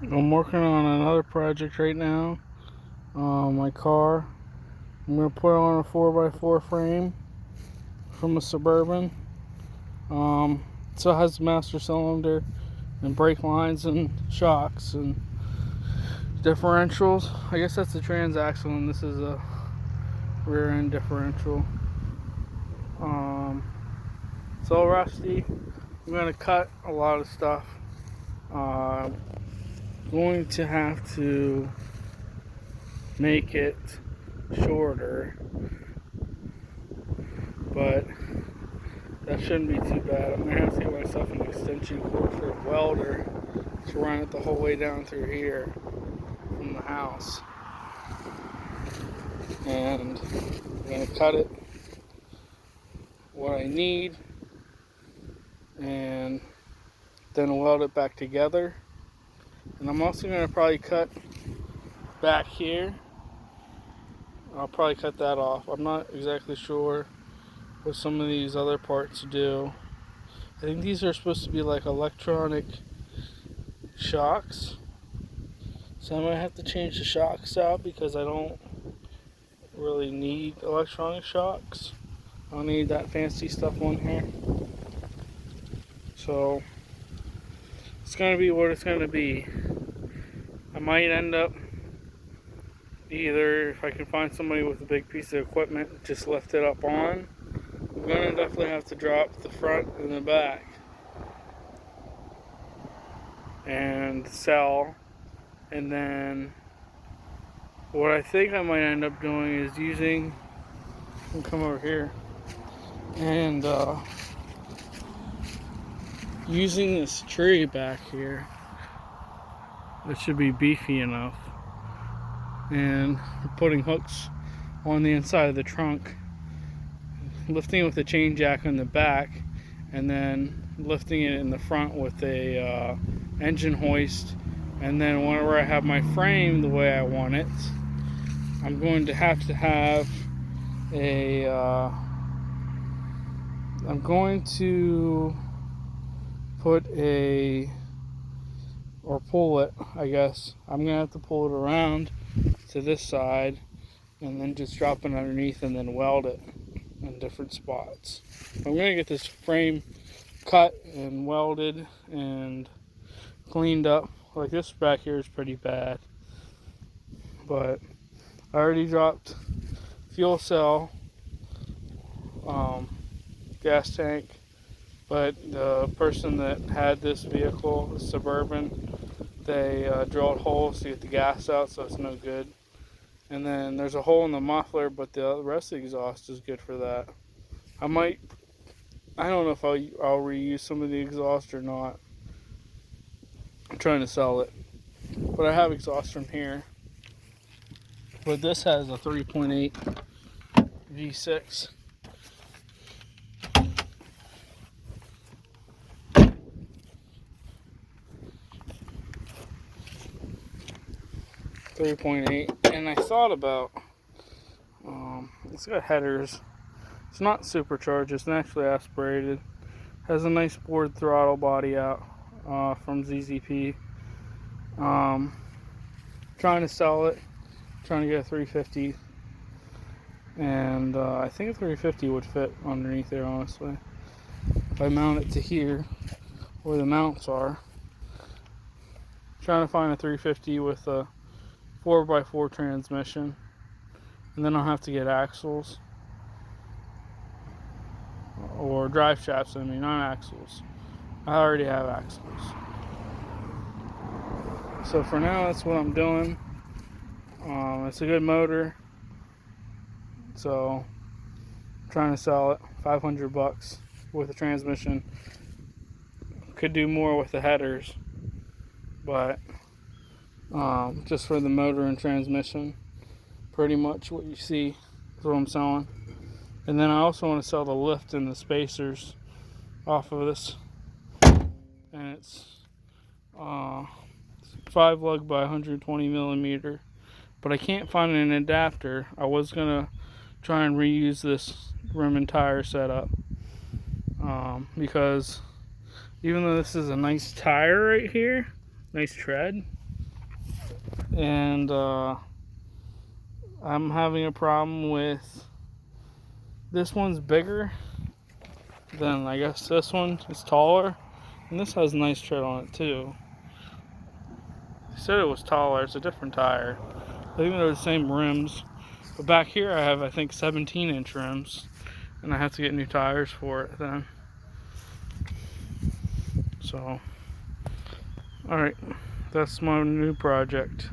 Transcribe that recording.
I'm working on another project right now. My car. I'm gonna put on a 4x4 frame from a Suburban. So it has master cylinder and brake lines and shocks and differentials. I guess that's the transaxle, and this is a rear end differential. It's all rusty. I'm gonna cut a lot of stuff. Uh, going to have to make it shorter, but that shouldn't be too bad. I'm gonna have to get myself an extension cord for a welder to run it the whole way down through here from the house, and I'm gonna cut it what I need and then weld it back together. And I'm also gonna probably cut back here. I'll probably cut that off. I'm not exactly sure what some of these other parts do. I think these are supposed to be like electronic shocks, so I might have to change the shocks out because I don't really need electronic shocks. I don't need that fancy stuff on here. So it's gonna be what it's gonna be. I might end up either, if I can find somebody with a big piece of equipment, just lift it up on. I'm gonna definitely have to drop the front and the back and sell. And then what I think I might end up doing is using, I'll come over here, and using this tree back here. It should be beefy enough. And putting hooks on the inside of the trunk, lifting it with a chain jack on the back, and then lifting it in the front with a engine hoist. And then whenever I have my frame the way I want it, I'm going to have a I'm going to put a, or pull it, I guess. I'm gonna have to pull it around to this side and then just drop it underneath and then weld it in different spots. I'm gonna get this frame cut and welded and cleaned up. Like this back here is pretty bad, but I already dropped fuel cell, gas tank, but the person that had this vehicle, the Suburban, they drilled holes to get the gas out, so it's no good. And then there's a hole in the muffler, but the rest of the exhaust is good for that. I don't know if I'll reuse some of the exhaust or not. I'm trying to sell it, but I have exhaust from here. But this has a 3.8 V6. And I thought about, it's got headers. It's not supercharged, it's naturally aspirated. Has a nice bored throttle body out from ZZP. Trying to sell it, trying to get a 350, and I think a 350 would fit underneath there, honestly. If I mount it to here, where the mounts are. Trying to find a 350 with a 4x4 transmission, and then I'll have to get axles or drive shafts. I mean, not axles. I already have axles. So for now, that's what I'm doing. It's a good motor, so I'm trying to sell it. $500 with a transmission. Could do more with the headers, but just for the motor and transmission, pretty much what you see is what I'm selling. And then I also want to sell the lift and the spacers off of this, and it's 5 lug by 120 millimeter, but I can't find an adapter. I was gonna try and reuse this rim and tire setup, because even though this is a nice tire right here, nice tread, and I'm having a problem with this one's bigger than I guess this one. It's taller, and this has a nice tread on it too. They said it was taller. It's a different tire. I think they're the same rims, but back here I have, I think, 17-inch rims, and I have to get new tires for it then. So, alright, that's my new project.